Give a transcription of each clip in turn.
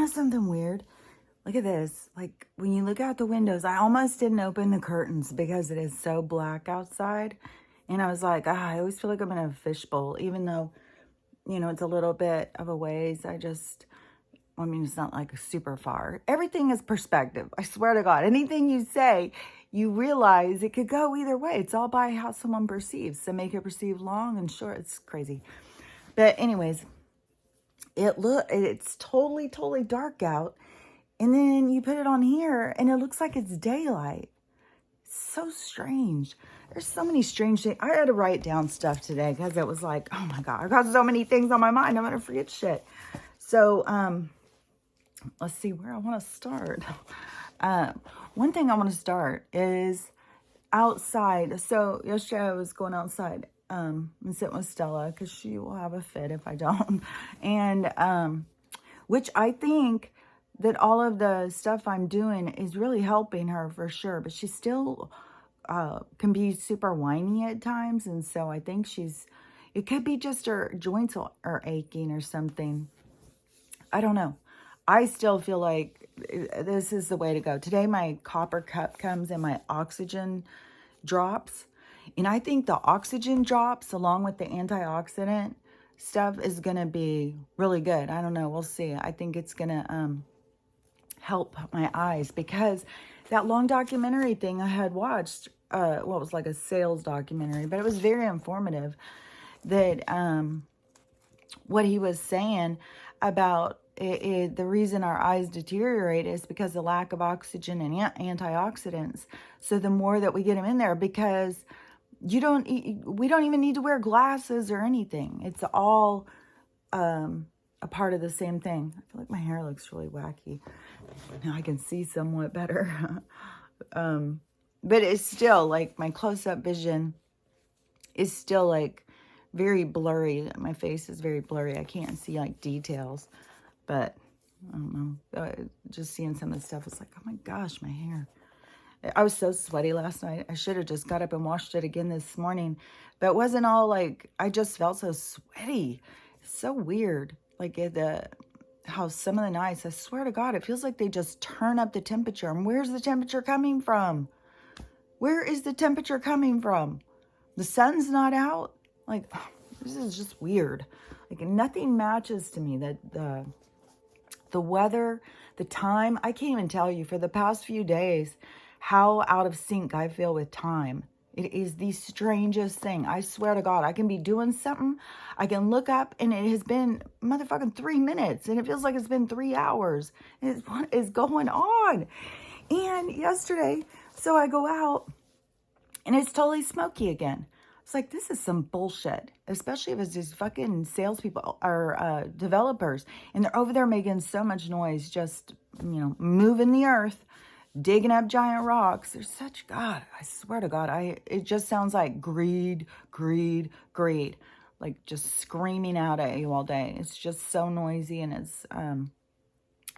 know something weird? Look at this. Like, when you look out the windows, I almost didn't open the curtains because it is so black outside. And I was like, I always feel like I'm in a fishbowl, even though, it's a little bit of a ways. It's not like super far. Everything is perspective. I swear to God, anything you say, you realize it could go either way. It's all by how someone perceives. Some make it perceive long and short. It's crazy. But anyways, it's totally, totally dark out. And then you put it on here and it looks like it's daylight. It's so strange. There's so many strange things. I had to write down stuff today because it was like, oh my God, I've got so many things on my mind. I'm going to forget shit. So, let's see where I want to start. One thing I want to start is outside. So yesterday I was going outside and sitting with Stella because she will have a fit if I don't. And which I think that all of the stuff I'm doing is really helping her for sure. But she still can be super whiny at times. And so I think it could be just her joints are aching or something. I don't know. I still feel like this is the way to go. Today, my copper cup comes and my oxygen drops. And I think the oxygen drops along with the antioxidant stuff is going to be really good. I don't know. We'll see. I think it's going to help my eyes because that long documentary thing I had watched, it was like a sales documentary, but it was very informative that what he was saying about the reason our eyes deteriorate is because of the lack of oxygen and antioxidants. So the more that we get them in there, because we don't even need to wear glasses or anything. It's all a part of the same thing. I feel like my hair looks really wacky. Now I can see somewhat better. But it's still like my close-up vision is still like very blurry. My face is very blurry. I can't see like details. But I don't know, just seeing some of the stuff, it's like, oh my gosh, my hair. I was so sweaty last night. I should have just got up and washed it again this morning. But it wasn't all like, I just felt so sweaty. It's so weird. Like how some of the nights, I swear to God, it feels like they just turn up the temperature. And where's the temperature coming from? Where is the temperature coming from? The sun's not out. Like, this is just weird. Like, nothing matches to me. That the weather, the time, I can't even tell you for the past few days how out of sync I feel with time. It is the strangest thing. I swear to God, I can be doing something. I can look up and it has been motherfucking 3 minutes and it feels like it's been 3 hours. What is going on? And yesterday, so I go out and it's totally smoky again. It's like, this is some bullshit, especially if it's these fucking salespeople or developers. And they're over there making so much noise, just, moving the earth, digging up giant rocks. There's such, God, I swear to God, it just sounds like greed, greed, greed. Like just screaming out at you all day. It's just so noisy and it's,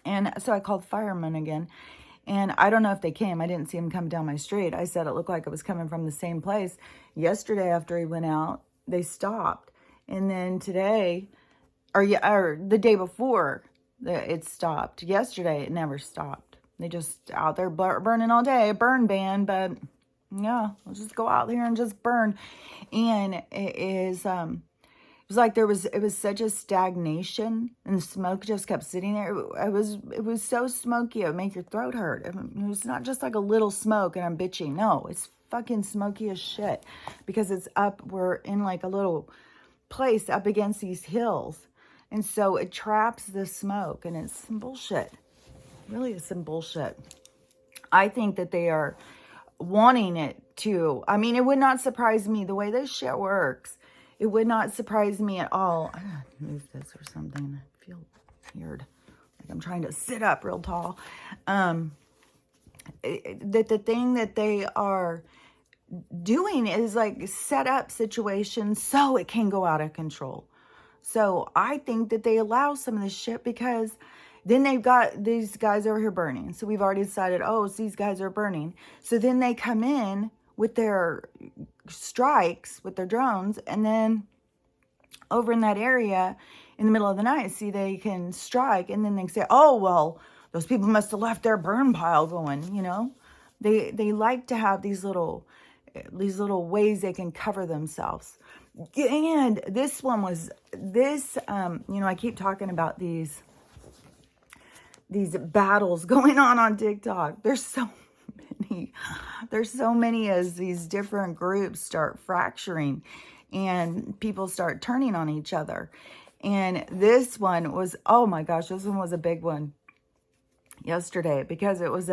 and so I called firemen again. And I don't know if they came. I didn't see them come down my street. I said it looked like it was coming from the same place. Yesterday after he went out, they stopped. And then today, or the day before, it stopped. Yesterday, it never stopped. They just out there burning all day. A burn ban, but yeah, we'll just go out there and just burn. And it was like it was such a stagnation and the smoke just kept sitting there. It was so smoky it would make your throat hurt. It was not just like a little smoke and I'm bitching. No, it's fucking smoky as shit because we're in like a little place up against these hills. And so it traps the smoke and it's some bullshit. Really is some bullshit. I think that they are wanting it to. I mean, it would not surprise me the way this shit works. It would not surprise me at all. I'm going to move this or something. I feel weird. Like I'm trying to sit up real tall. That the thing that they are doing is like set up situations so it can go out of control. So I think that they allow some of this shit because then they've got these guys over here burning. So we've already decided, so these guys are burning. So then they come in with their strikes, with their drones, and then over in that area, in the middle of the night, see they can strike, and then they say, oh, well, those people must have left their burn pile going, you know. They like to have these little ways they can cover themselves. And this one was this, you know, I keep talking about these battles going on TikTok. There's so many as these different groups start fracturing and people start turning on each other. And this one was, oh my gosh, this one was a big one yesterday, because it was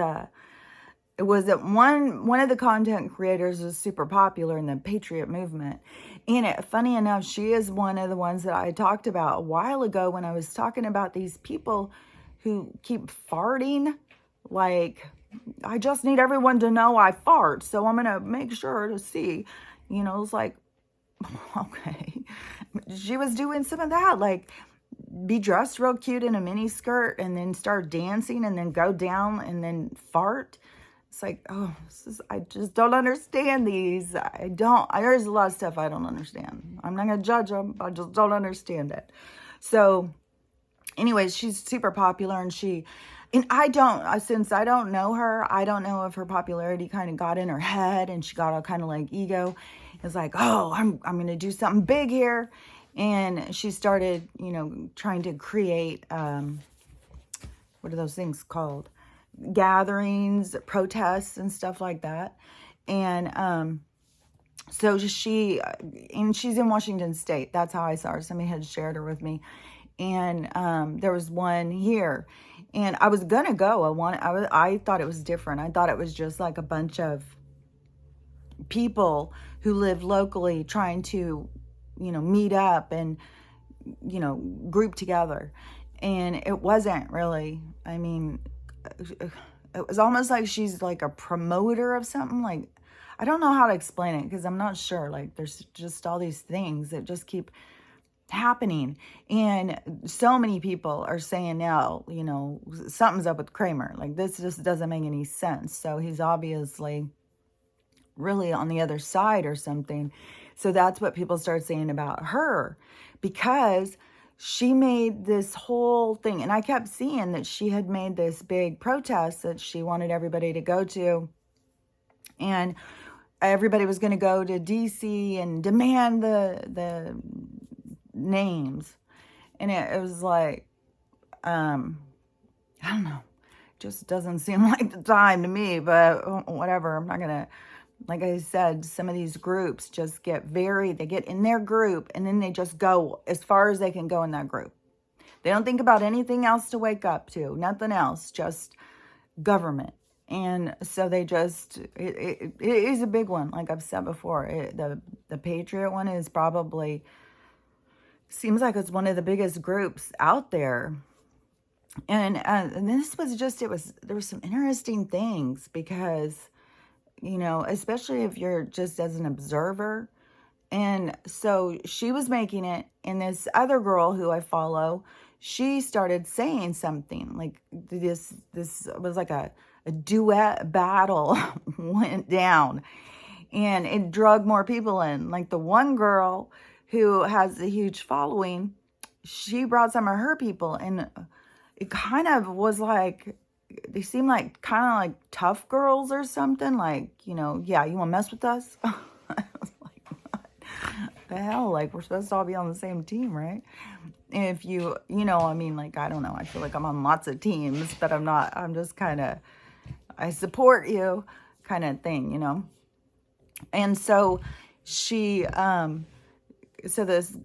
one of the content creators was super popular in the Patriot movement. And funny enough, she is one of the ones that I talked about a while ago when I was talking about these people who keep farting. Like, I just need everyone to know I fart, so I'm going to make sure to see. You know, it's like, okay. She was doing some of that, like be dressed real cute in a mini skirt and then start dancing and then go down and then fart. It's like, oh, I just don't understand these. There's a lot of stuff I don't understand. I'm not going to judge them. I just don't understand it. So anyways, she's super popular, and since I don't know her, I don't know if her popularity kind of got in her head and she got all kind of like ego. It's like, oh, I'm going to do something big here. And she started, you know, trying to create, what are those things called? Gatherings, protests, and stuff like that. And so she's in Washington State. That's how I saw her. Somebody had shared her with me. And there was one here. And I was going to go. I thought it was different. I thought it was just like a bunch of people who live locally trying to, you know, meet up and, you know, group together. And it wasn't really. I mean, it was almost like she's like a promoter of something. Like, I don't know how to explain it because I'm not sure. Like, there's just all these things that just keep happening. And so many people are saying now, you know, something's up with Kramer. Like, this just doesn't make any sense. So he's obviously really on the other side or something. So that's what people start saying about her, because she made this whole thing. And I kept seeing that she had made this big protest that she wanted everybody to go to. And everybody was going to go to DC and demand the names. And it was like, I don't know, just doesn't seem like the time to me, but whatever. I'm not going to, like I said, some of these groups just they get in their group and then they just go as far as they can go in that group. They don't think about anything else to wake up to, nothing else, just government. And so they just, it is a big one. Like I've said before, the Patriot one is probably, seems like it's one of the biggest groups out there. And this was just, there were some interesting things because, you know, especially if you're just as an observer. And so she was making it, and this other girl who I follow, she started saying something like this was like a duet battle went down, and it drug more people in. Like the one girl who has a huge following, she brought some of her people, and it kind of was like, they seem like kind of like tough girls or something. Like, you know, yeah, you want to mess with us? I was like, what the hell? Like, we're supposed to all be on the same team, right? If you know, I mean, like, I don't know. I feel like I'm on lots of teams, but I'm not. I'm just kind of, I support you kind of thing, you know? And so she, so this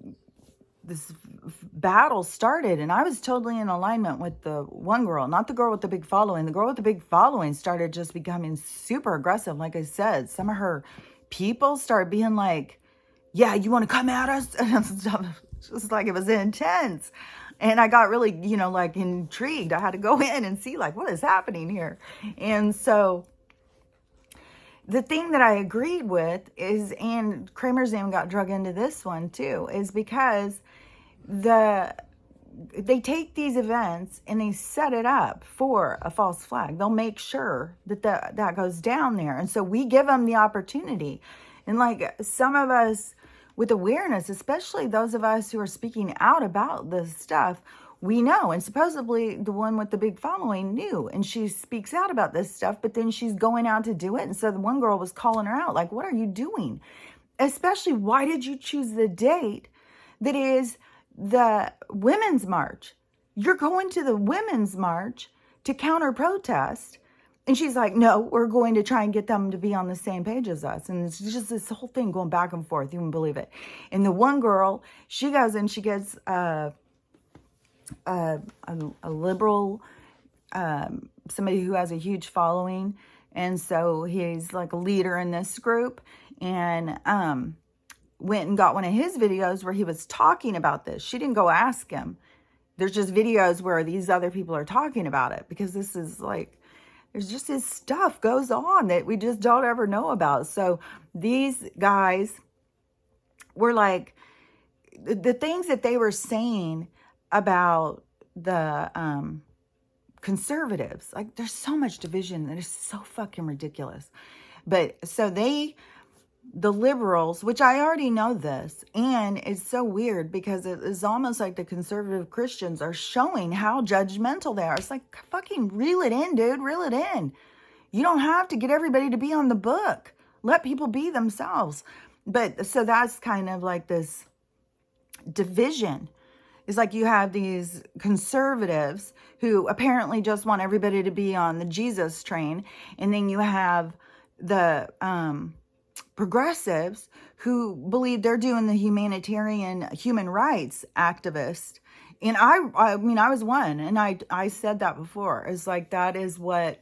battle started, and I was totally in alignment with the one girl, not the girl with the big following. The girl with the big following started just becoming super aggressive. Like I said, some of her people started being like, yeah, you want to come at us? And stuff. Just like, it was intense. And I got really, you know, like intrigued. I had to go in and see like, what is happening here? And so the thing that I agreed with is, and Kramer's name got drug into this one too, is because they take these events and they set it up for a false flag. They'll make sure that goes down there. And so we give them the opportunity. And like some of us, with awareness, especially those of us who are speaking out about this stuff. We know, and supposedly the one with the big following knew, and she speaks out about this stuff, but then she's going out to do it. And so the one girl was calling her out, like, what are you doing? Especially, why did you choose the date that is the women's march? You're going to the women's march to counter protest. And she's like, no, we're going to try and get them to be on the same page as us. And it's just this whole thing going back and forth. You wouldn't believe it. And the one girl, she goes and she gets a liberal, somebody who has a huge following. And so he's like a leader in this group, and went and got one of his videos where he was talking about this. She didn't go ask him. There's just videos where these other people are talking about it, because this is like, there's just this stuff goes on that we just don't ever know about. So these guys were like, the things that they were saying about the conservatives, like, there's so much division that is so fucking ridiculous. But so the liberals, which I already know this, and it's so weird because it is almost like the conservative Christians are showing how judgmental they are. It's like, fucking reel it in, dude, reel it in. You don't have to get everybody to be on the book. Let people be themselves. But so that's kind of like this division. It's like you have these conservatives who apparently just want everybody to be on the Jesus train. And then you have the progressives who believe they're doing the humanitarian human rights activist. And I mean, I was one, and I said that before. It's like, that is what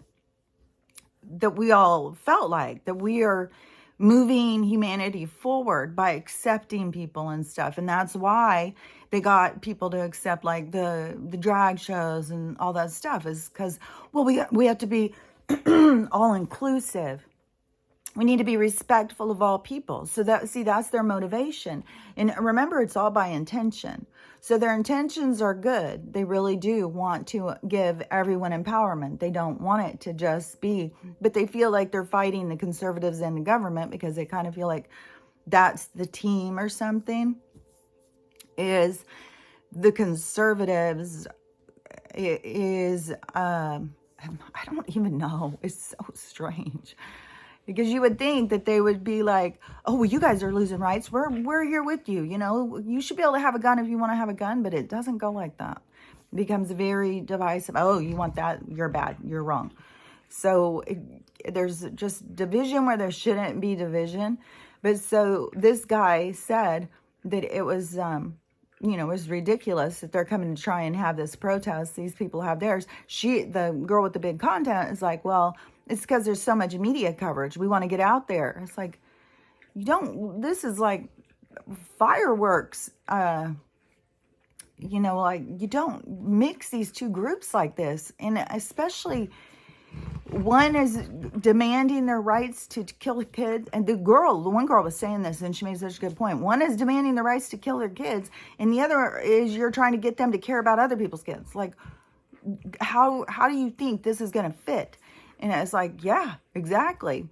that we all felt like, that we are moving humanity forward by accepting people and stuff. And that's why they got people to accept like the drag shows and all that stuff, is because, well, we have to be all inclusive. We need to be respectful of all people. So that's their motivation. And remember, it's all by intention. So their intentions are good. They really do want to give everyone empowerment. They don't want it to just be, but they feel like they're fighting the conservatives and the government, because they kind of feel like that's the team or something. Is the conservatives is, I don't even know. It's so strange. Because you would think that they would be like, oh, well, you guys are losing rights. We're here with you. You know, you should be able to have a gun if you want to have a gun. But it doesn't go like that. It becomes very divisive. Oh, you want that? You're bad. You're wrong. So there's just division where there shouldn't be division. But so this guy said that it was, it was ridiculous that they're coming to try and have this protest. These people have theirs. The girl with the big content is like, well, it's because there's so much media coverage. We want to get out there. It's like, this is like fireworks. Like, you don't mix these two groups like this. And especially, one is demanding their rights to kill kids. And the one girl was saying this, and she made such a good point. One is demanding the rights to kill their kids, and the other is you're trying to get them to care about other people's kids. Like, how do you think this is going to fit? And it's like, yeah, exactly.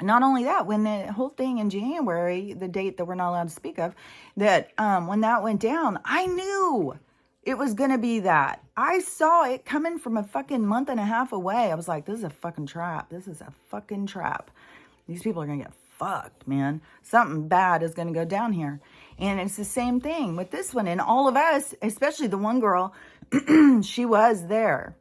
Not only that, when the whole thing in January, the date that we're not allowed to speak of, that when that went down, I knew it was going to be that. I saw it coming from a fucking month and a half away. I was like, this is a fucking trap. This is a fucking trap. These people are going to get fucked, man. Something bad is going to go down here. And it's the same thing with this one. And all of us, especially the one girl, she was there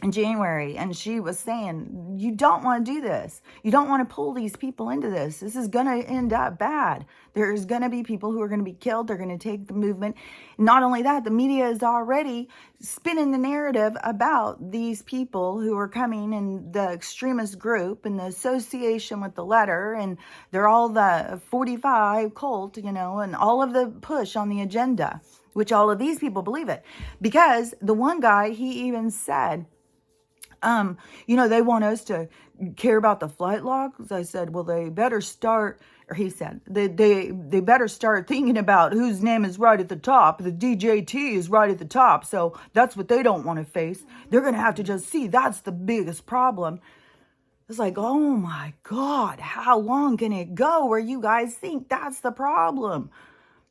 in January, and she was saying, you don't want to do this. You don't want to pull these people into this. This is going to end up bad. There's going to be people who are going to be killed. They're going to take the movement. Not only that, the media is already spinning the narrative about these people who are coming in the extremist group and the association with the letter, and they're all the 45 cult, and all of the push on the agenda, which all of these people believe it. Because the one guy, he even said, they want us to care about the flight logs. I said, well, they better start, or he said, they better start thinking about whose name is right at the top. The DJT is right at the top. So that's what they don't want to face. They're going to have to just see that's the biggest problem. It's like, oh my God, how long can it go where you guys think that's the problem?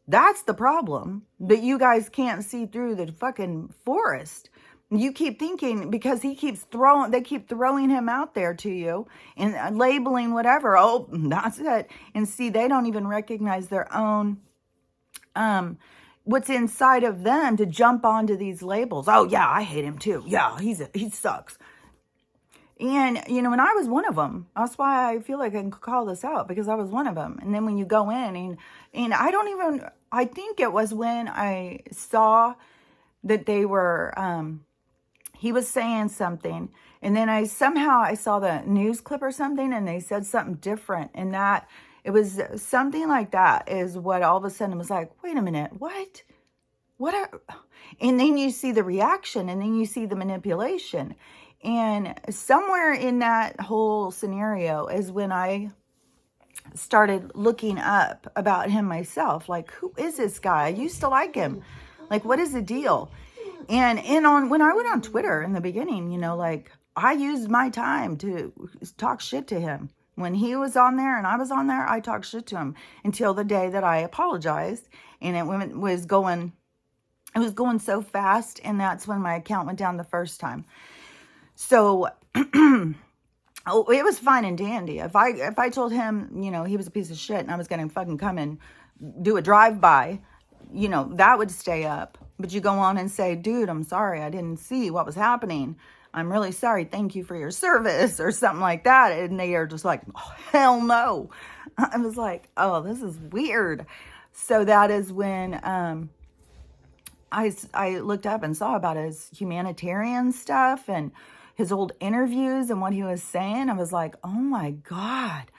That's the problem, that you guys can't see through the fucking forest. You keep thinking, because they keep throwing him out there to you and labeling whatever. Oh, that's it. And see, they don't even recognize their own, what's inside of them to jump onto these labels. Oh yeah, I hate him too. Yeah, he sucks. And, and I was one of them. That's why I feel like I can call this out, because I was one of them. And then when you go in and I think it was when I saw that they were, he was saying something. And then I saw the news clip or something, and they said something different. And that, it was something like that is what all of a sudden was like, wait a minute, what? And then you see the reaction, and then you see the manipulation. And somewhere in that whole scenario is when I started looking up about him myself. Like, who is this guy? I used to like him. Like, what is the deal? And when I went on Twitter in the beginning, like, I used my time to talk shit to him. When he was on there and I was on there, I talked shit to him until the day that I apologized. And it was going so fast. And that's when my account went down the first time. So, it was fine and dandy. If I told him, he was a piece of shit and I was going to fucking come and do a drive-by, that would stay up. But you go on and say, dude, I'm sorry. I didn't see what was happening. I'm really sorry. Thank you for your service or something like that. And they are just like, oh, hell no. I was like, oh, this is weird. So that is when, I looked up and saw about his humanitarian stuff and his old interviews and what he was saying. I was like, oh my God,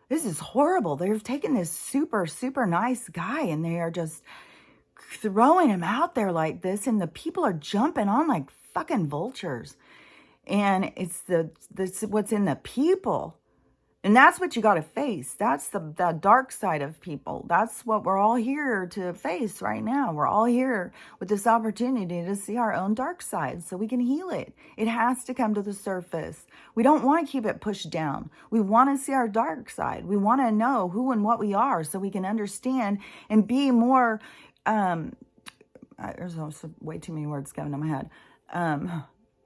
this is horrible. They've taken this super, super nice guy and they are just throwing him out there like this. And the people are jumping on like fucking vultures. And it's what's in the people. And that's what you got to face. That's the dark side of people. That's what we're all here to face right now. We're all here with this opportunity to see our own dark side so we can heal it. It has to come to the surface. We don't want to keep it pushed down. We want to see our dark side. We want to know who and what we are so we can understand and be more, there's also way too many words coming to my head.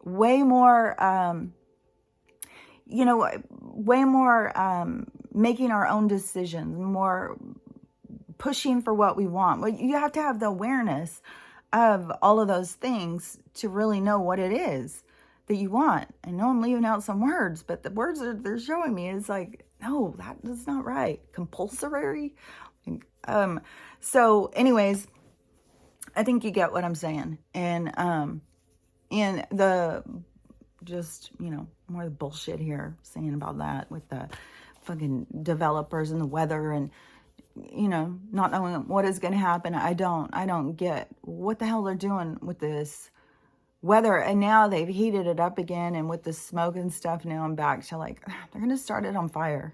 Way more, way more making our own decisions, more pushing for what we want. Well, you have to have the awareness of all of those things to really know what it is that you want. I know I'm leaving out some words, but the words they're showing me is like, no, that's not right. Compulsory. So anyways, I think you get what I'm saying. And the just, more of the bullshit here saying about that with the fucking developers and the weather and, not knowing what is going to happen. I don't get what the hell they're doing with this weather. And now they've heated it up again. And with the smoke and stuff, now I'm back to like, they're going to start it on fire.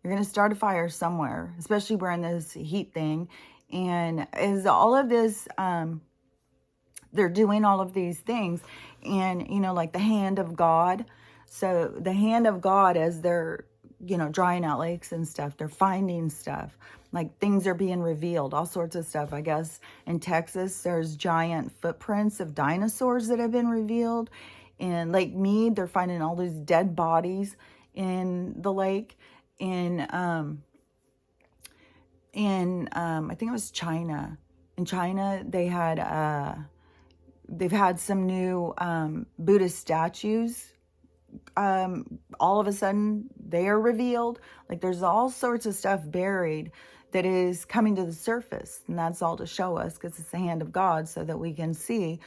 You're going to start a fire somewhere, especially we're in this heat thing. And is all of this, they're doing all of these things and, like the hand of God. So the hand of God, as they're, drying out lakes and stuff, they're finding stuff, like things are being revealed, all sorts of stuff. I guess in Texas, there's giant footprints of dinosaurs that have been revealed. In Lake Mead, they're finding all these dead bodies in the lake. I think it was China. In China, they've had some new Buddhist statues. All of a sudden, they are revealed. Like there's all sorts of stuff buried that is coming to the surface. And that's all to show us, because it's the hand of God, so that we can see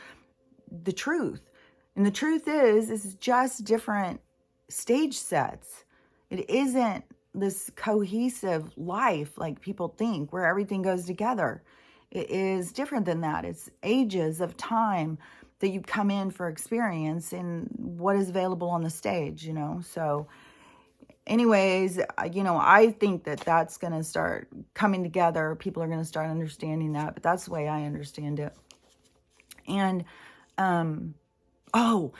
the truth. And the truth is, it's just different stage sets. It isn't this cohesive life like people think, where everything goes together. It is different than that. It's ages of time that you come in for experience in what is available on the stage, So anyways, I think that that's going to start coming together. People are going to start understanding that, but that's the way I understand it. And Oh,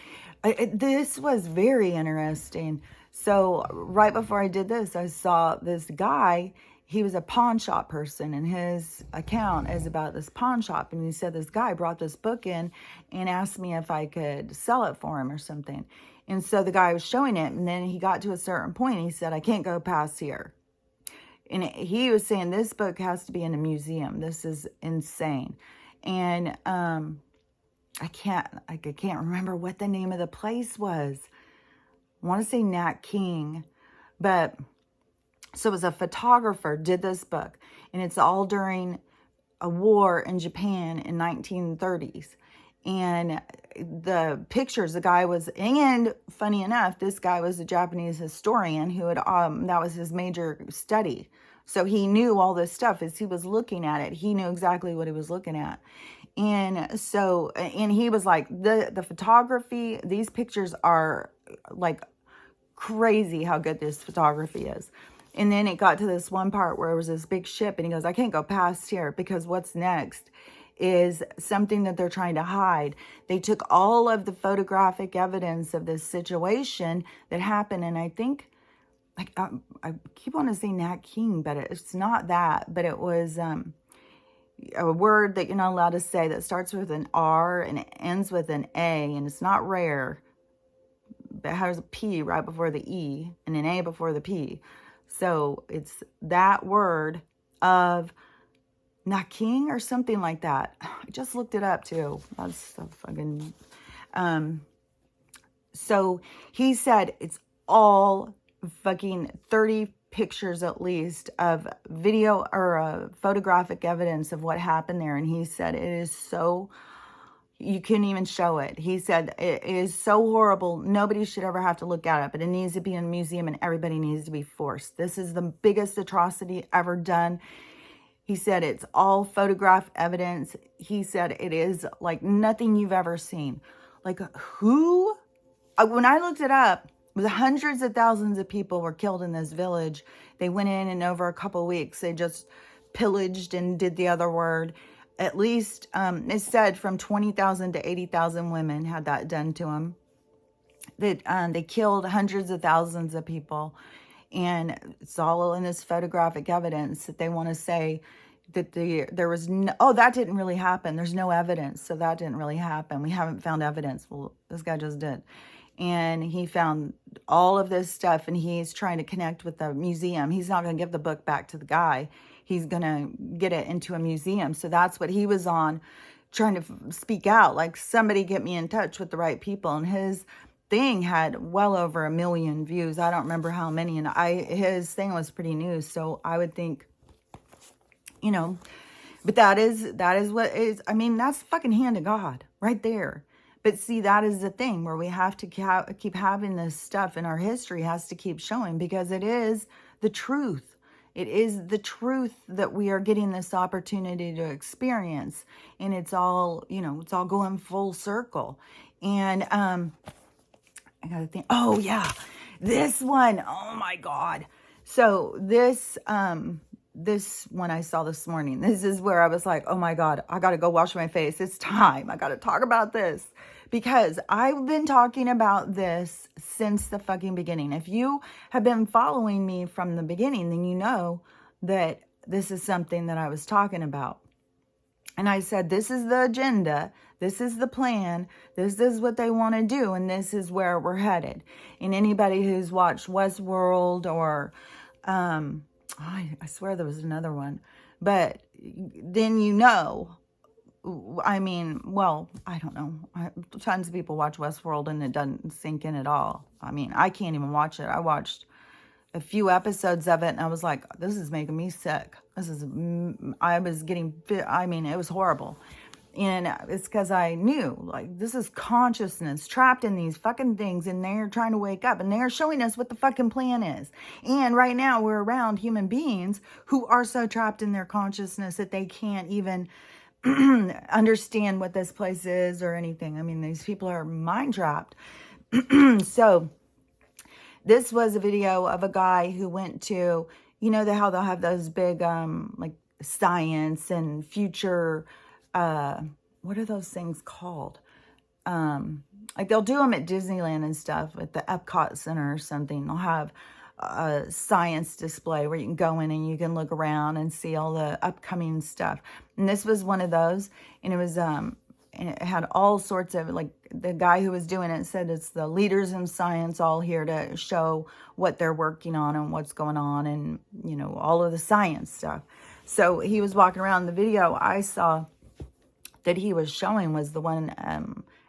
this was very interesting. So right before I did this, I saw this guy. He was a pawn shop person, and his account is about this pawn shop. And he said this guy brought this book in and asked me if I could sell it for him or something. And so the guy was showing it, and then he got to a certain point. And he said, "I can't go past here." And he was saying this book has to be in a museum. This is insane. And I can't remember what the name of the place was. I want to say Nat King, but so it was a photographer did this book, and it's all during a war in Japan in 1930s. And the pictures, the guy was, and funny enough, this guy was a Japanese historian who had, that was his major study. So he knew all this stuff as he was looking at it. He knew exactly what he was looking at. And so, and he was like, the photography, these pictures are like crazy how good this photography is. And then it got to this one part where it was this big ship, and he goes, "I can't go past here because what's next is something that they're trying to hide." They took all of the photographic evidence of this situation that happened. And I think, like, I keep wanting to say Nat King, but it's not that, but it was, a word that you're not allowed to say that starts with an R and it ends with an A, and it's not rare. It has a P right before the E and an A before the P. So it's that word of Naking or something like that. I just looked it up too. That's so fucking... So he said it's all fucking 30 pictures at least of video or photographic evidence of what happened there. And he said it is so... You couldn't even show it. He said it is so horrible. Nobody should ever have to look at it, but it needs to be in a museum and everybody needs to be forced. This is the biggest atrocity ever done. He said it's all photograph evidence. He said it is like nothing you've ever seen. Like who? When I looked it up, it was hundreds of thousands of people were killed in this village. They went in and over a couple of weeks, they just pillaged and did the other word. At least, it said from 20,000 to 80,000 women had that done to them. They killed hundreds of thousands of people. And it's all in this photographic evidence that they want to say that there was no... Oh, that didn't really happen. There's no evidence. So that didn't really happen. We haven't found evidence. Well, this guy just did. And he found all of this stuff, and he's trying to connect with the museum. He's not going to give the book back to the guy. He's going to get it into a museum. So that's what he was on, trying to speak out. Like, somebody get me in touch with the right people. And his thing had well over 1 million views. I don't remember how many. And his thing was pretty new. So I would think, you know, but that is what is, I mean, that's fucking hand of God right there. But see, that is the thing where we have to keep having this stuff in our history has to keep showing, because it is the truth. It is the truth that we are getting this opportunity to experience. And it's all, you know, it's all going full circle. And I gotta think, oh yeah, this one, oh my God. So this one I saw this morning, this is where I was like, oh my God, I gotta go wash my face. It's time. I gotta talk about this. Because I've been talking about this since the fucking beginning. If you have been following me from the beginning, then you know that this is something that I was talking about. And I said, this is the agenda. This is the plan. This is what they want to do. And this is where we're headed. And anybody who's watched Westworld or, I swear there was another one. But then you know... I mean, well, I don't know. Tons of people watch Westworld and it doesn't sink in at all. I mean, I can't even watch it. I watched a few episodes of it and I was like, this is making me sick. I was getting, I mean, it was horrible. And it's because I knew, like, this is consciousness trapped in these fucking things, and they're trying to wake up, and they're showing us what the fucking plan is. And right now we're around human beings who are so trapped in their consciousness that they can't even understand what this place is or anything. I mean, these people are mind trapped. So this was a video of a guy who went to, you know, how they'll have those big like science and future what are those things called? like they'll do them at Disneyland and stuff, at the Epcot Center or something. They'll have a science display where you can go in and you can look around and see all the upcoming stuff. And this was one of those, and it was and it had all sorts of, like, the guy who was doing it said it's the leaders in science all here to show what they're working on and what's going on, and you know, all of the science stuff. So he was walking around. The video I saw that he was showing was the one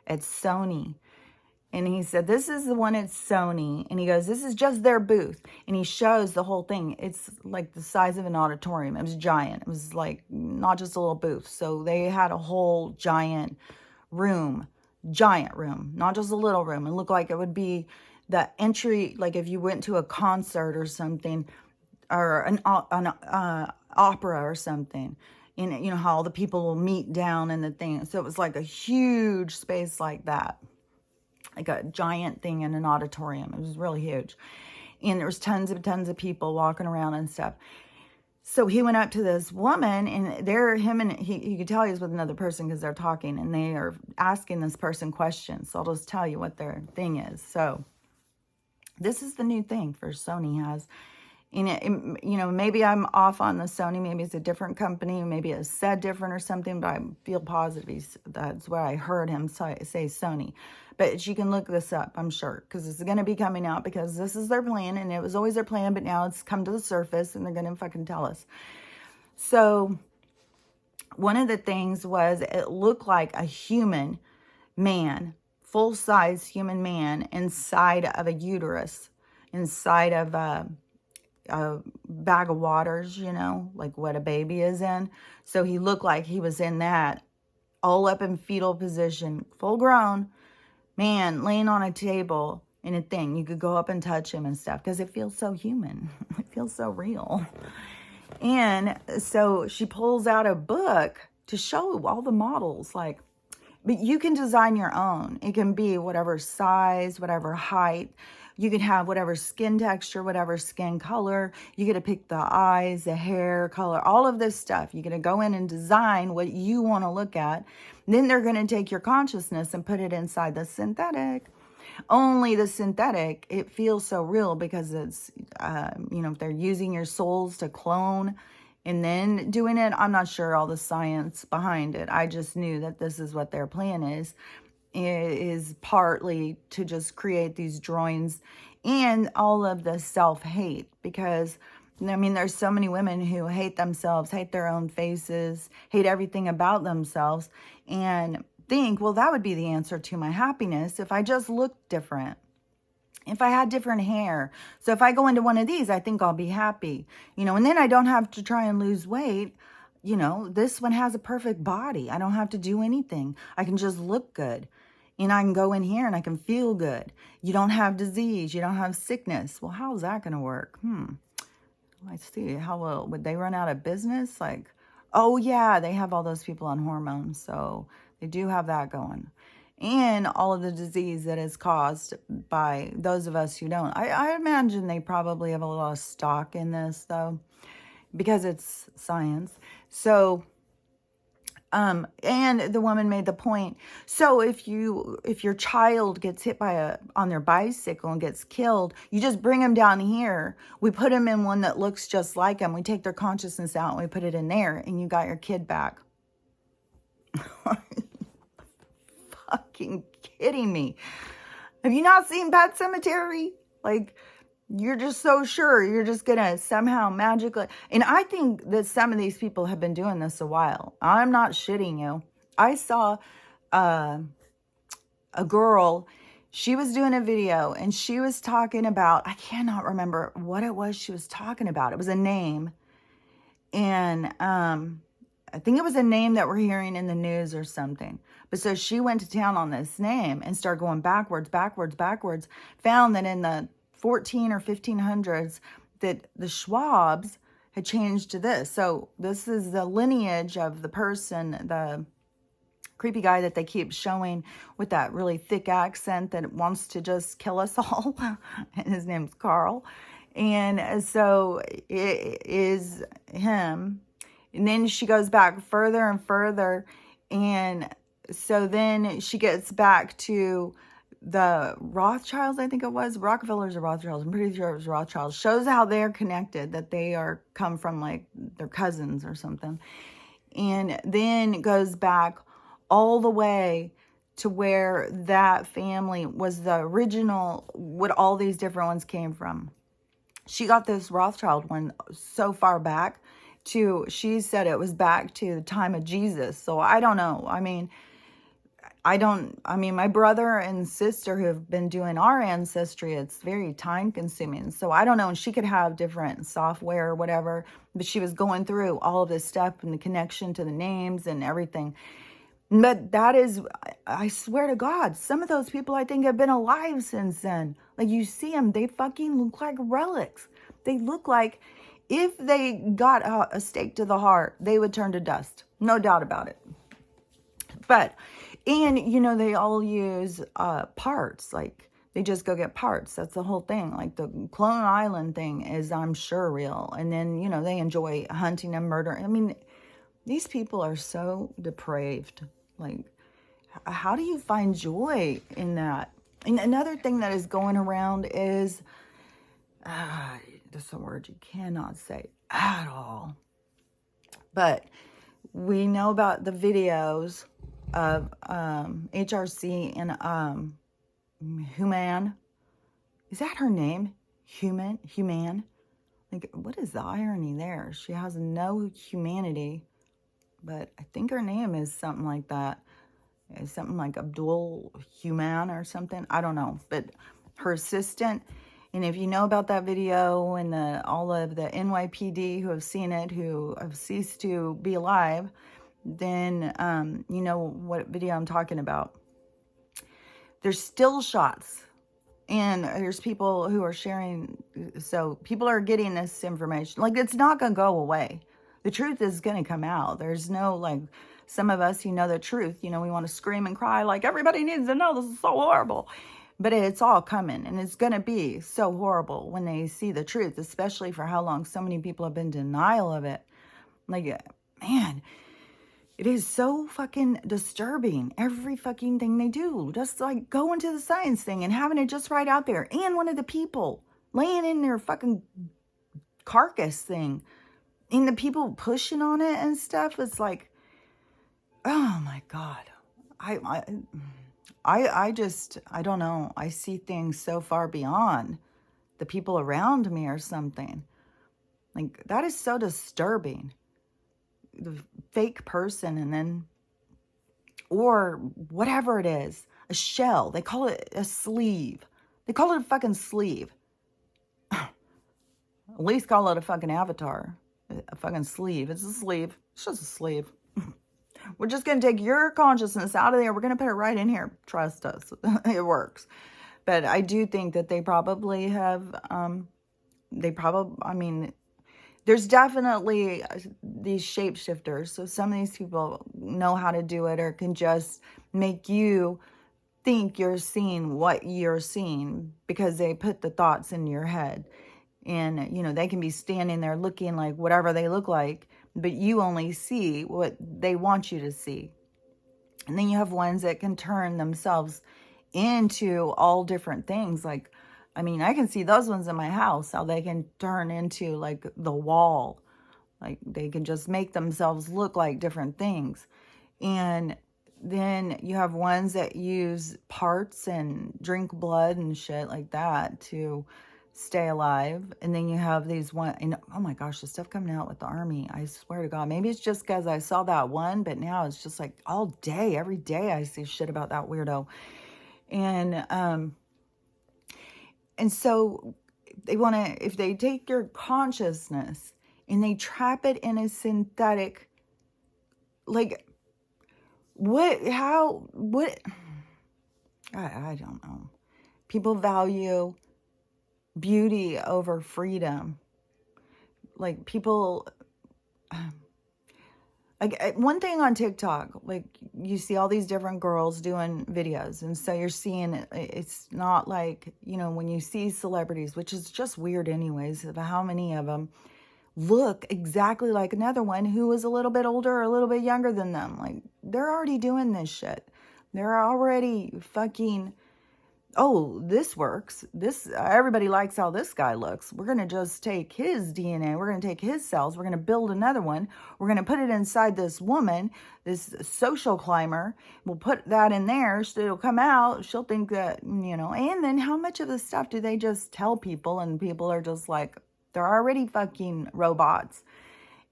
at Sony. And he said, this is the one at Sony. And he goes, this is just their booth. And he shows the whole thing. It's like the size of an auditorium. It was giant. It was like not just a little booth. So they had a whole giant room, not just a little room. It looked like it would be the entry, like if you went to a concert or something, or an opera or something. And you know how all the people will meet down in the thing. So it was like a huge space like that. Like a giant thing in an auditorium. It was really huge. And there was tons of people walking around and stuff. So he went up to this woman, and you could tell he was with another person because they're talking, and they are asking this person questions. So I'll just tell you what their thing is. So this is the new thing for Sony has. And you know, maybe I'm off on the Sony. Maybe it's a different company. Maybe it's said different or something, but I feel positive that's where I heard him say Sony. But you can look this up, I'm sure, because it's going to be coming out, because this is their plan, and it was always their plan, but now it's come to the surface, and they're going to fucking tell us. So one of the things was, it looked like a human man, full-size human man, inside of a uterus, inside of a bag of waters, you know, like what a baby is in. So he looked like he was in that, all up in fetal position, full grown man laying on a table in a thing. You could go up and touch him and stuff because it feels so human. It feels so real. And so she pulls out a book to show all the models, like, but you can design your own. It can be whatever size, whatever height. You can have whatever skin texture, whatever skin color. You get to pick the eyes, the hair color, all of this stuff. You're going to go in and design what you want to look at. Then they're going to take your consciousness and put it inside the synthetic. Only the synthetic, it feels so real because it's, you know, if they're using your souls to clone and then doing it. I'm not sure all the science behind it. I just knew that this is what their plan is partly to just create these drawings and all of the self-hate, because I mean, there's so many women who hate themselves, hate their own faces, hate everything about themselves, and think, well, that would be the answer to my happiness if I just looked different, if I had different hair. So if I go into one of these, I think I'll be happy, you know, and then I don't have to try and lose weight. You know, this one has a perfect body. I don't have to do anything. I can just look good. And I can go in here and I can feel good. You don't have disease. You don't have sickness. Well, how's that going to work? Let's see. How would they run out of business? Like, oh, yeah, they have all those people on hormones. So they do have that going. And all of the disease that is caused by those of us who don't. I imagine they probably have a lot of stock in this, though, because it's science. So, and the woman made the point. So if your child gets hit on their bicycle and gets killed, you just bring them down here. We put them in one that looks just like them. We take their consciousness out and we put it in there, and you got your kid back. Fucking kidding me. Have you not seen Pet Cemetery? Like, you're just so sure you're just gonna somehow magically, and I think that some of these people have been doing this a while. I'm not shitting you. I saw a girl, she was doing a video and she was talking about, I cannot remember what it was she was talking about. It was a name, and I think it was a name that we're hearing in the news or something. But so she went to town on this name and started going backwards, found that in the 14 or 1500s that the Schwabs had changed to this. So this is the lineage of the person, the creepy guy that they keep showing with that really thick accent that wants to just kill us all. And his name's Carl. And so it is him. And then she goes back further and further. And so then she gets back to the Rothschilds, I think it was, Rockefellers or Rothschilds, I'm pretty sure it was Rothschilds, shows how they're connected, that they are come from like their cousins or something. And then it goes back all the way to where that family was the original, what all these different ones came from. She got this Rothschild one so far back to, she said it was back to the time of Jesus. So I don't know. I mean, my brother and sister who have been doing our ancestry, it's very time consuming. So I don't know. And she could have different software or whatever, but she was going through all of this stuff and the connection to the names and everything. But that is, I swear to God, some of those people I think have been alive since then. Like you see them, they fucking look like relics. They look like if they got a stake to the heart, they would turn to dust. No doubt about it. But, and they all use parts, like they just go get parts. That's the whole thing. Like the Clone Island thing is, I'm sure, real. And then, they enjoy hunting and murder. I mean, these people are so depraved. Like, how do you find joy in that? And another thing that is going around is, that's a word you cannot say at all. But we know about the videos of HRC and Human. Is that her name? Human. Like, what is the irony there? She has no humanity, but I think her name is something like that. It's something like Abdul Human or something. I don't know. But her assistant, and if you know about that video and all of the NYPD who have seen it, who have ceased to be alive, then you know what video I'm talking about. There's still shots. And there's people who are sharing. So people are getting this information. Like, it's not going to go away. The truth is going to come out. There's no, like, some of us who know the truth, we want to scream and cry like, everybody needs to know this is so horrible. But it's all coming. And it's going to be so horrible when they see the truth, especially for how long so many people have been in denial of it. Like, man, it is so fucking disturbing. Every fucking thing they do. Just like going to the science thing and having it just right out there. And one of the people laying in their fucking carcass thing. And the people pushing on it and stuff. It's like, oh my God. I don't know. I see things so far beyond the people around me or something. Like, that is so disturbing. The fake person, and then, or whatever it is, a shell. They call it a sleeve. They call it a fucking sleeve. At least call it a fucking avatar. A fucking sleeve. It's a sleeve. It's just a sleeve. We're just going to take your consciousness out of there. We're going to put it right in here. Trust us. It works. But I do think that they probably have, there's definitely these shapeshifters. So some of these people know how to do it, or can just make you think you're seeing what you're seeing because they put the thoughts in your head. And, they can be standing there looking like whatever they look like, but you only see what they want you to see. And then you have ones that can turn themselves into all different things. Like, I can see those ones in my house, how they can turn into like the wall. Like, they can just make themselves look like different things. And then you have ones that use parts and drink blood and shit like that to stay alive. And then you have these one, and oh my gosh, the stuff coming out with the army, I swear to God, maybe it's just because I saw that one, but now it's just like all day, every day I see shit about that weirdo. And so they want to, if they take your consciousness and they trap it in a synthetic, like, I don't know. People value beauty over freedom. Like, people, like, one thing on TikTok, like, you see all these different girls doing videos, and so you're seeing it's not like, when you see celebrities, which is just weird anyways, of how many of them look exactly like another one who is a little bit older or a little bit younger than them. Like, they're already doing this shit. They're already fucking oh, this works. This, everybody likes how this guy looks. We're going to just take his DNA. We're going to take his cells. We're going to build another one. We're going to put it inside this woman, this social climber. We'll put that in there. It'll come out. She'll think that, and then how much of this stuff do they just tell people? And people are just like, they're already fucking robots.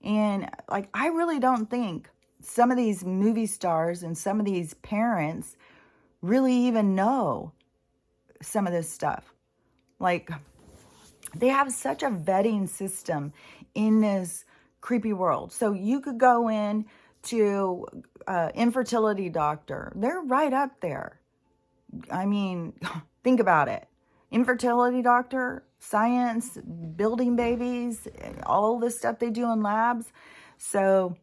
And like, I really don't think some of these movie stars and some of these parents really even know some of this stuff. Like, they have such a vetting system in this creepy world. So you could go in to infertility doctor. They're right up there. I mean, think about it. Infertility doctor, science, building babies, all this stuff they do in labs. So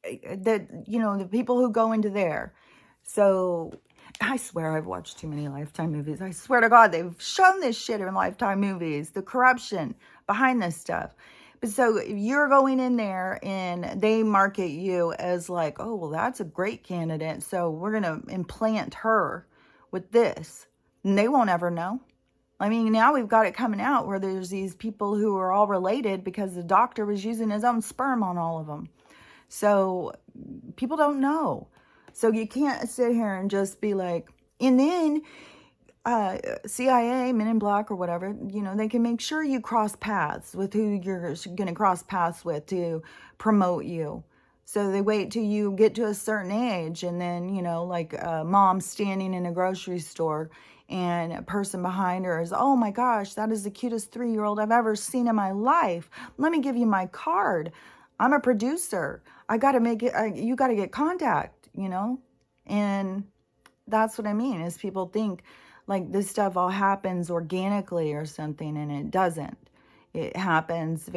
that, the people who go into there. So I swear I've watched too many Lifetime movies. I swear to God, they've shown this shit in Lifetime movies, the corruption behind this stuff. But so if you're going in there and they market you as like, oh, well, that's a great candidate, so we're going to implant her with this. And they won't ever know. I mean, now we've got it coming out where there's these people who are all related because the doctor was using his own sperm on all of them. So people don't know. So you can't sit here and just be like, and then CIA, Men in Black or whatever, they can make sure you cross paths with who you're going to cross paths with to promote you. So they wait till you get to a certain age, and then, like mom standing in a grocery store and a person behind her is, oh my gosh, that is the cutest 3-year-old I've ever seen in my life. Let me give you my card. I'm a producer. I got to make it, you got to get contact, and that's what I mean is people think like this stuff all happens organically or something, and it doesn't. It happens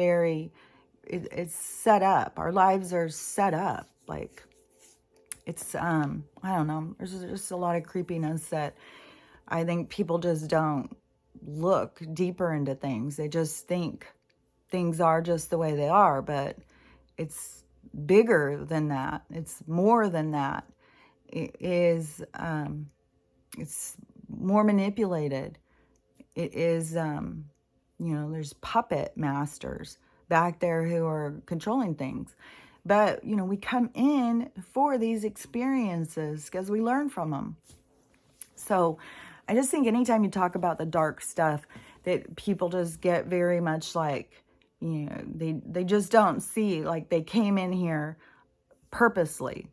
it's set up. Our lives are set up. Like it's, I don't know. There's just a lot of creepiness that I think people just don't look deeper into things. They just think things are just the way they are, but it's bigger than that. It's more than that. It is, it's more manipulated. It is, there's puppet masters back there who are controlling things. But, we come in for these experiences because we learn from them. So I just think anytime you talk about the dark stuff, that people just get very much like, they just don't see, like they came in here purposely.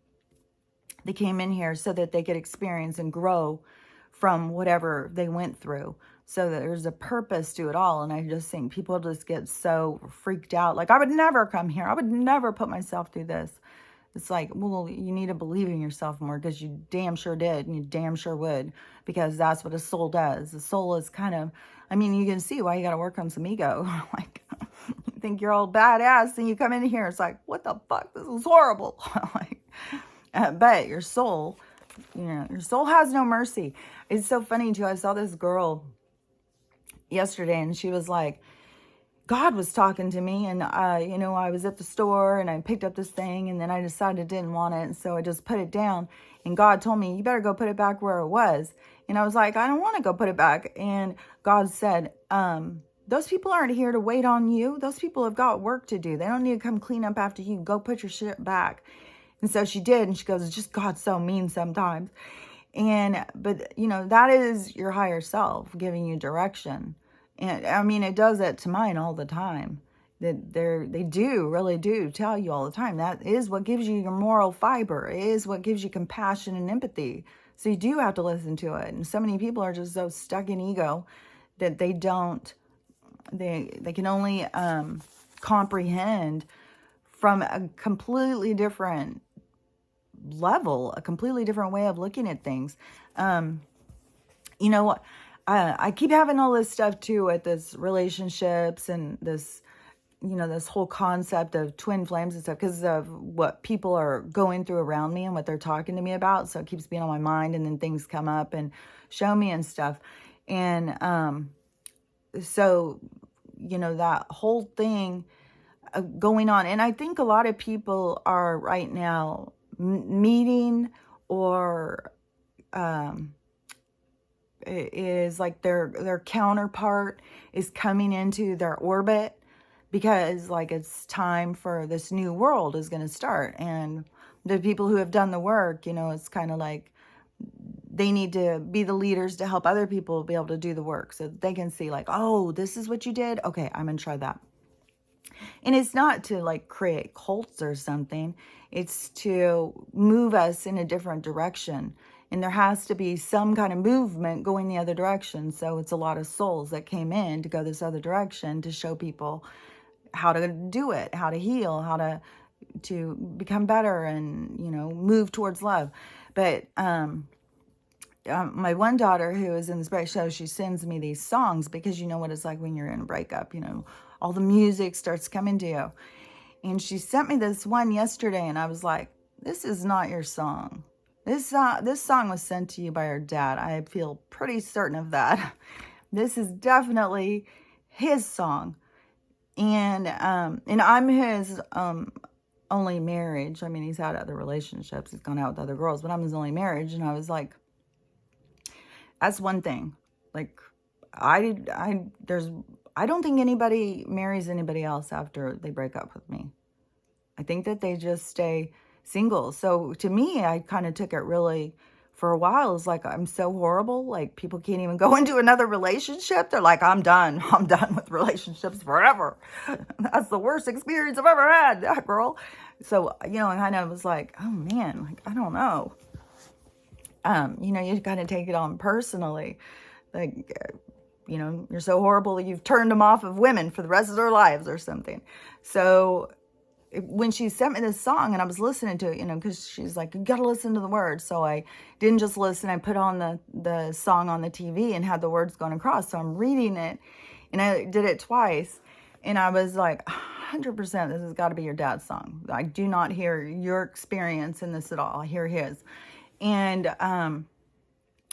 They came in here so that they could experience and grow from whatever they went through. So that there's a purpose to it all. And I just think people just get so freaked out. Like, I would never come here. I would never put myself through this. It's like, well, you need to believe in yourself more because you damn sure did. And you damn sure would, because that's what a soul does. The soul is kind of, you can see why you got to work on some ego. Like, you think you're all badass and you come in here. It's like, what the fuck? This is horrible. But your soul, your soul has no mercy. It's so funny too. I saw this girl yesterday and she was like, God was talking to me, and I was at the store and I picked up this thing, and then I decided I didn't want it, so I just put it down, and God told me, you better go put it back where it was. And I was like, I don't want to go put it back. And God said, those people aren't here to wait on you. Those people have got work to do. They don't need to come clean up after you. Go put your shit back. And so she did, and she goes, it's just God's so mean sometimes. But that is your higher self giving you direction. And it does that to mine all the time. That they really do tell you all the time. That is what gives you your moral fiber. It is what gives you compassion and empathy. So you do have to listen to it. And so many people are just so stuck in ego that they don't, they can only comprehend from a completely different level, a completely different way of looking at things. I keep having all this stuff too with this relationships and this, this whole concept of twin flames and stuff because of what people are going through around me and what they're talking to me about. So it keeps being on my mind, and then things come up and show me and stuff. And so, that whole thing going on. And I think a lot of people are right now meeting or is like their counterpart is coming into their orbit, because like it's time for this new world is going to start. And the people who have done the work, you know, it's kind of like they need to be the leaders to help other people be able to do the work, so that they can see like, oh, this is what you did. Okay, I'm going to try that. And it's not to like create cults or something. It's to move us in a different direction. And there has to be some kind of movement going the other direction. So it's a lot of souls that came in to go this other direction to show people how to do it, how to heal, how to become better and, you know, move towards love. But my one daughter who is in this break show, she sends me these songs, because you know what it's like when you're in a breakup, you know, all the music starts coming to you. And she sent me this one yesterday, and I was like, this is not your song. This song was sent to you by your dad. I feel pretty certain of that. This is definitely his song. And I'm his only marriage. I mean, he's had other relationships. He's gone out with other girls, but I'm his only marriage. And I was like, that's one thing. Like, I don't think anybody marries anybody else after they break up with me. I think that they just stay single. So to me, I kind of took it really, for a while, it's like, I'm so horrible. Like, people can't even go into another relationship. They're like, I'm done. I'm done with relationships forever. That's the worst experience I've ever had, that girl. So, you know, I kind of was like, oh man, like, I don't know. You know, you kind of take it on personally. Like, you know, you're so horrible that you've turned them off of women for the rest of their lives or something. So when she sent me this song and I was listening to it, you know, because she's like, you got to listen to the words. So I didn't just listen. I put on the song on the TV and had the words going across. So I'm reading it, and I did it twice. And I was like, 100%, this has got to be your dad's song. I do not hear your experience in this at all. I hear his. And,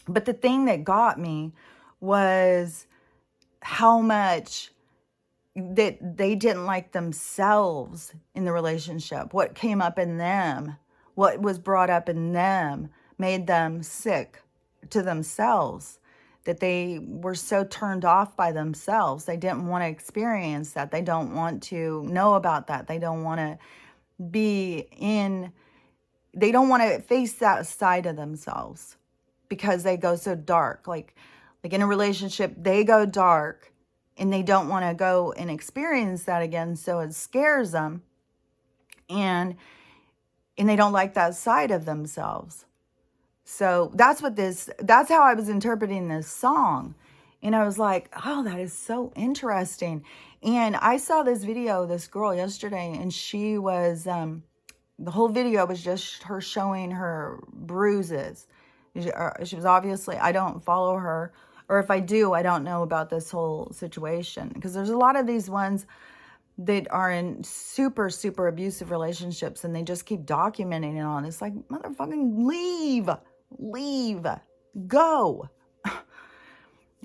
but the thing that got me was how much that they didn't like themselves in the relationship. What came up in them, what was brought up in them, made them sick to themselves, that they were so turned off by themselves. They didn't want to experience that. They don't want to know about that. They don't want to they don't want to face that side of themselves, because they go so dark. Like in a relationship, they go dark and they don't want to go and experience that again. So it scares them, and they don't like that side of themselves. So that's how I was interpreting this song. And I was like, oh, that is so interesting. And I saw this video of this girl yesterday, and she was, the whole video was just her showing her bruises. She was obviously, I don't follow her, or if I do, I don't know about this whole situation, because there's a lot of these ones that are in super, super abusive relationships, and they just keep documenting it on. It's like, motherfucking leave, go.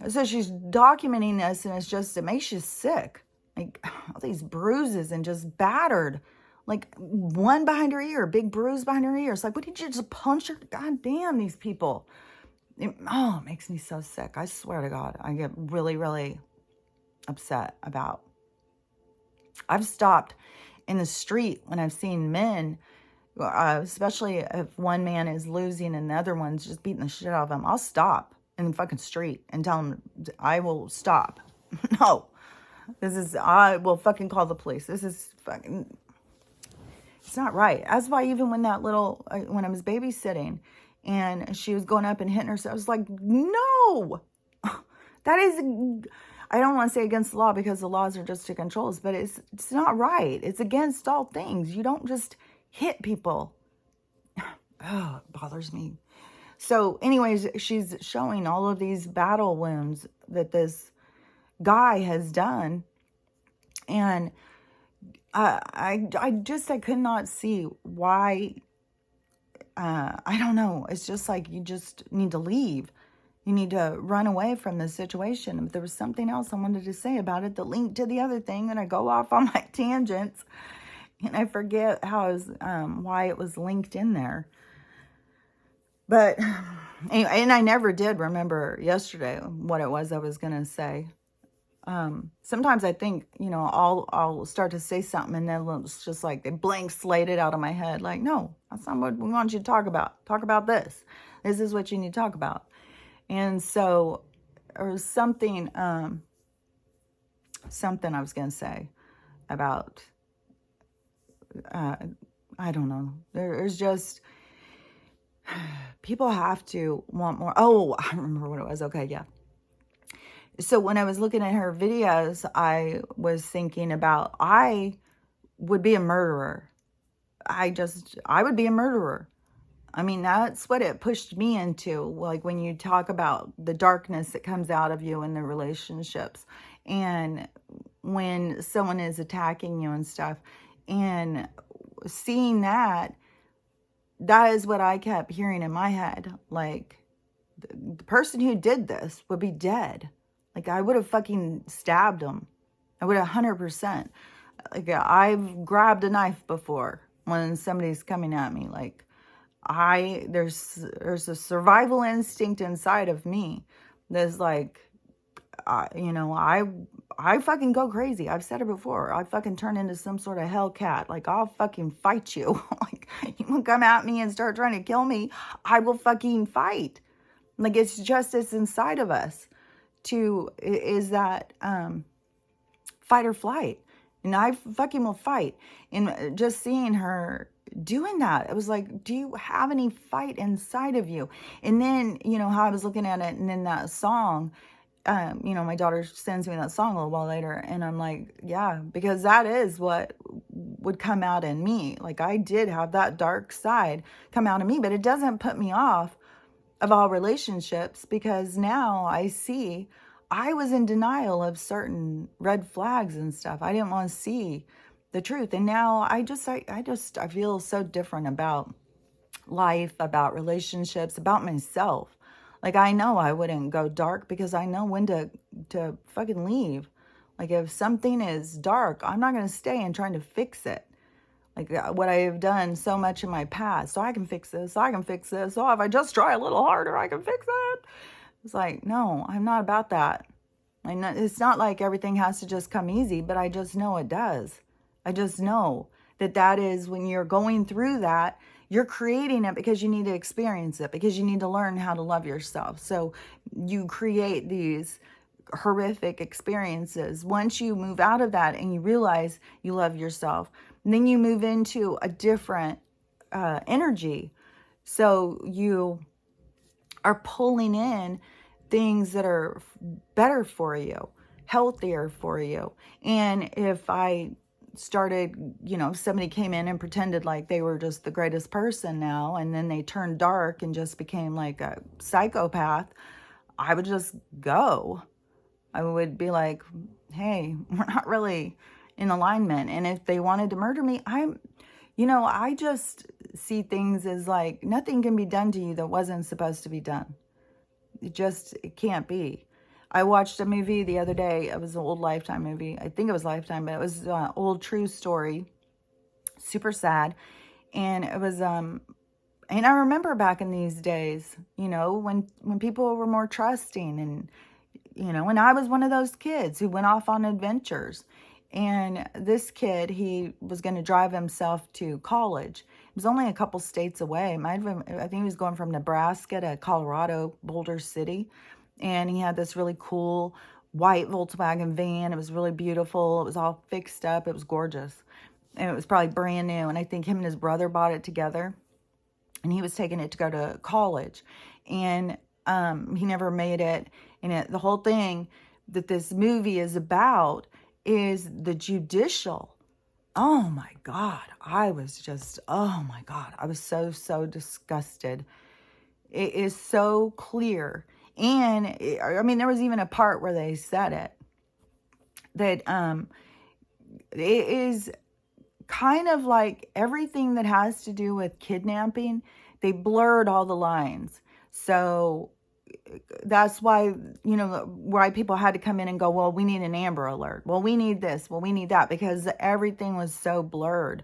So she's documenting this, and it makes you sick. Like, all these bruises and just battered. Like, one behind her ear, big bruise behind her ear. It's like, what, did you just punch her? God damn, these people. It makes me so sick. I swear to God, I get really, really upset about. I've stopped in the street when I've seen men, especially if one man is losing and the other one's just beating the shit out of him. I'll stop in the fucking street and tell him, I will stop. No, I will fucking call the police. This is fucking, it's not right. That's why even when when I was babysitting and she was going up and hitting herself, I was like, no, that is, I don't want to say against the law, because the laws are just to control us, but it's not right. It's against all things. You don't just hit people. Oh, it bothers me. So anyways, she's showing all of these battle wounds that this guy has done. And I could not see why. I don't know. It's just like, you just need to leave. You need to run away from this situation. If there was something else I wanted to say about it that linked to the other thing, and I go off on my tangents, and I forget why it was linked in there. But Anyway, and I never did remember yesterday what it was I was going to say. Sometimes I think, I'll start to say something and then it's just like they blank slate it out of my head. Like, no, that's not what we want you to talk about. Talk about this. This is what you need to talk about. And so, or something I was going to say about, I don't know. There's just, people have to want more. Oh, I remember what it was. Okay, yeah. So when I was looking at her videos, I was thinking about, I would be a murderer. I would be a murderer. I mean, that's what it pushed me into. Like when you talk about the darkness that comes out of you in the relationships, and when someone is attacking you and stuff, and seeing that is what I kept hearing in my head. Like, the person who did this would be dead. Like, I would have fucking stabbed him. I would have 100%. Like, I've grabbed a knife before when somebody's coming at me. Like, there's a survival instinct inside of me that's like, I fucking go crazy. I've said it before. I fucking turn into some sort of hellcat. Like, I'll fucking fight you. Like, you will come at me and start trying to kill me, I will fucking fight. Like, it's just, it's inside of us is that fight or flight. And I fucking will fight. And just seeing her doing that, it was like, do you have any fight inside of you? And then, how I was looking at it, and then that song, my daughter sends me that song a little while later, and I'm like, yeah, because that is what would come out in me. Like, I did have that dark side come out of me, but it doesn't put me off of all relationships, because now I see I was in denial of certain red flags and stuff. I didn't want to see the truth. And now I feel so different about life, about relationships, about myself. Like, I know I wouldn't go dark because I know when to fucking leave. Like, if something is dark, I'm not going to stay and trying to fix it. Like, what I have done so much in my past. So I can fix this. So I can fix this. So if I just try a little harder, I can fix it. It's like, no, I'm not about that. It's not like everything has to just come easy, but I just know it does. I just know that is when you're going through that, you're creating it because you need to experience it, because you need to learn how to love yourself. So you create these horrific experiences. Once you move out of that and you realize you love yourself, then you move into a different energy. So you are pulling in things that are better for you, healthier for you. And if I started, somebody came in and pretended like they were just the greatest person now, and then they turned dark and just became like a psychopath, I would just go. I would be like, hey, we're not really in alignment. And if they wanted to murder me, I just see things as like, nothing can be done to you that wasn't supposed to be done. It can't be. I watched a movie the other day. It was an old Lifetime movie. I think it was Lifetime, but it was an old true story. Super sad. And it was, and I remember back in these days, when people were more trusting, and, and I was one of those kids who went off on adventures. And this kid, he was going to drive himself to college. It was only a couple states away. I think he was going from Nebraska to Colorado, Boulder City. And he had this really cool white Volkswagen van. It was really beautiful. It was all fixed up. It was gorgeous. And it was probably brand new. And I think him and his brother bought it together. And he was taking it to go to college. And he never made it. And the whole thing that this movie is about is the judicial. Oh my God. I was so disgusted. It is so clear. And there was even a part where they said it, that it is kind of like everything that has to do with kidnapping, they blurred all the lines. So that's why, why people had to come in and go, well, we need an Amber Alert. Well, we need this. Well, we need that, because everything was so blurred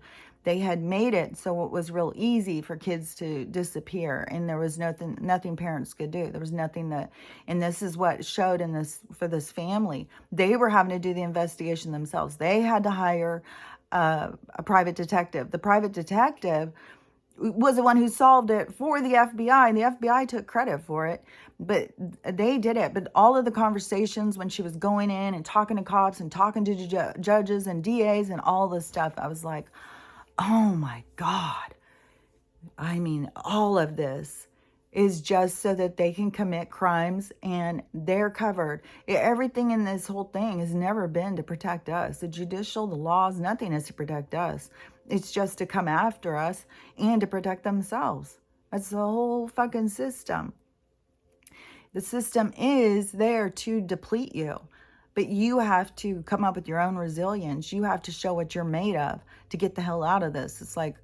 they had made it so it was real easy for kids to disappear, and there was nothing parents could do. There was nothing that, and this is what showed in this, for this family. They were having to do the investigation themselves. They had to hire a private detective. The private detective was the one who solved it for the FBI, and the FBI took credit for it, but they did it. But all of the conversations when she was going in and talking to cops and talking to judges and DAs and all this stuff, I was like, oh my God. I mean, all of this is just so that they can commit crimes and they're covered. Everything in this whole thing has never been to protect us. The judicial, the laws, nothing is to protect us. It's just to come after us and to protect themselves. That's the whole fucking system. The system is there to deplete you, but you have to come up with your own resilience. You have to show what you're made of to get the hell out of this. It's like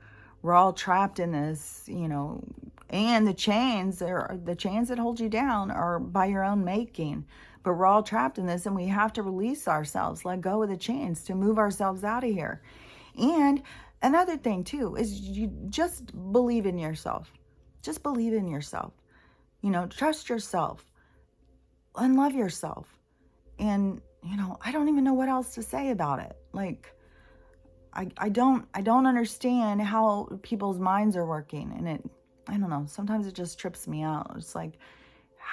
we're all trapped in this, you know, and the chains that hold you down are by your own making. But we're all trapped in this, and we have to release ourselves, let go of the chains to move ourselves out of here. And another thing too is you just believe in yourself. Just believe in yourself. You know, trust yourself and love yourself. And, you know, I don't even know what else to say about it. Like, I don't understand how people's minds are working. And I don't know, sometimes it just trips me out. It's like,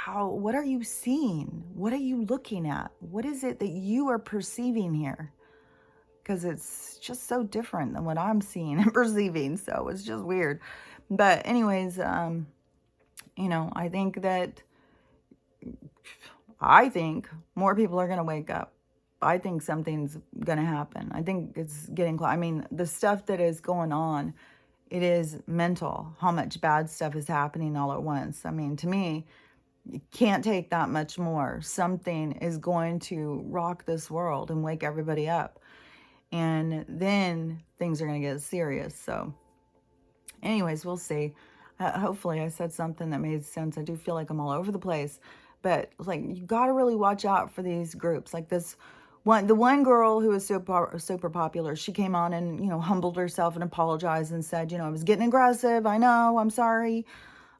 what are you seeing? What are you looking at? What is it that you are perceiving here? Because it's just so different than what I'm seeing and perceiving. So it's just weird. But anyways, you know, I think more people are going to wake up. I think something's going to happen. I think it's getting close. I mean, the stuff that is going on, it is mental, how much bad stuff is happening all at once. I mean, to me, you can't take that much more. Something is going to rock this world and wake everybody up. And then things are going to get serious. So anyways, we'll see. Hopefully I said something that made sense. I do feel like I'm all over the place. But like, you got to really watch out for these groups. Like the one girl who was super popular, she came on and, you know, humbled herself and apologized and said, you know, I was getting aggressive. I know, I'm sorry.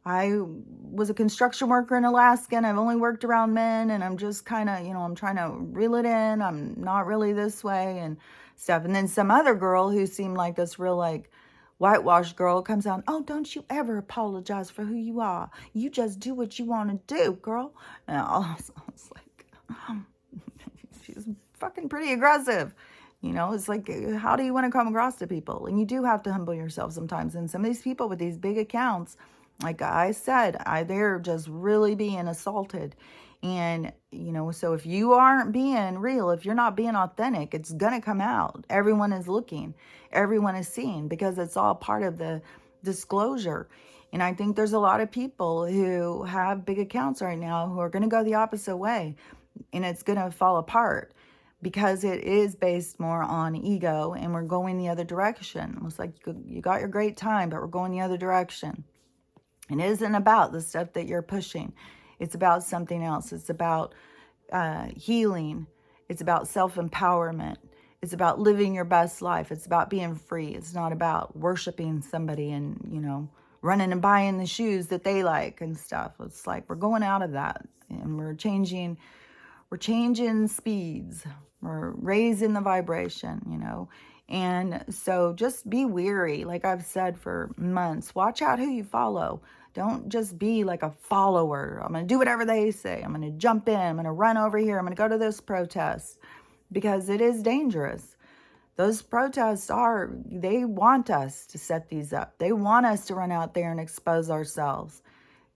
I was a construction worker in Alaska and I've only worked around men, and I'm just kind of, you know, I'm trying to reel it in. I'm not really this way and stuff. And then some other girl who seemed like this real like whitewashed girl comes on, oh, don't you ever apologize for who you are. You just do what you want to do, girl. And I was like, she's fucking pretty aggressive. You know, it's like, how do you want to come across to people? And you do have to humble yourself sometimes. And some of these people with these big accounts, like I said, they're just really being assaulted. And, you know, so if you aren't being real, if you're not being authentic, it's going to come out. Everyone is looking. Everyone is seeing, because it's all part of the disclosure. And I think there's a lot of people who have big accounts right now who are going to go the opposite way. And it's going to fall apart because it is based more on ego, and we're going the other direction. It's like you got your great time, but we're going the other direction. And it isn't about the stuff that you're pushing. It's about something else. It's about healing. It's about self-empowerment. It's about living your best life. It's about being free. It's not about worshiping somebody and, you know, running and buying the shoes that they like and stuff. It's like we're going out of that, and we're changing speeds. We're raising the vibration, you know. And so just be wary. Like I've said for months, watch out who you follow. Don't just be like a follower. I'm going to do whatever they say. I'm going to jump in. I'm going to run over here. I'm going to go to this protest, because it is dangerous. Those protests they want us to set these up. They want us to run out there and expose ourselves.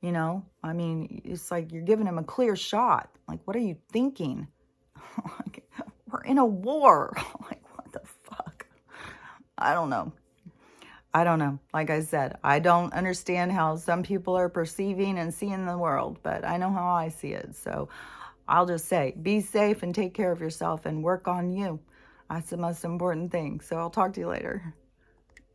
You know, I mean, it's like you're giving them a clear shot. Like, what are you thinking? Like, we're in a war. Like, what the fuck? I don't know. Like I said, I don't understand how some people are perceiving and seeing the world, but I know how I see it. So I'll just say, be safe and take care of yourself and work on you. That's the most important thing. So I'll talk to you later.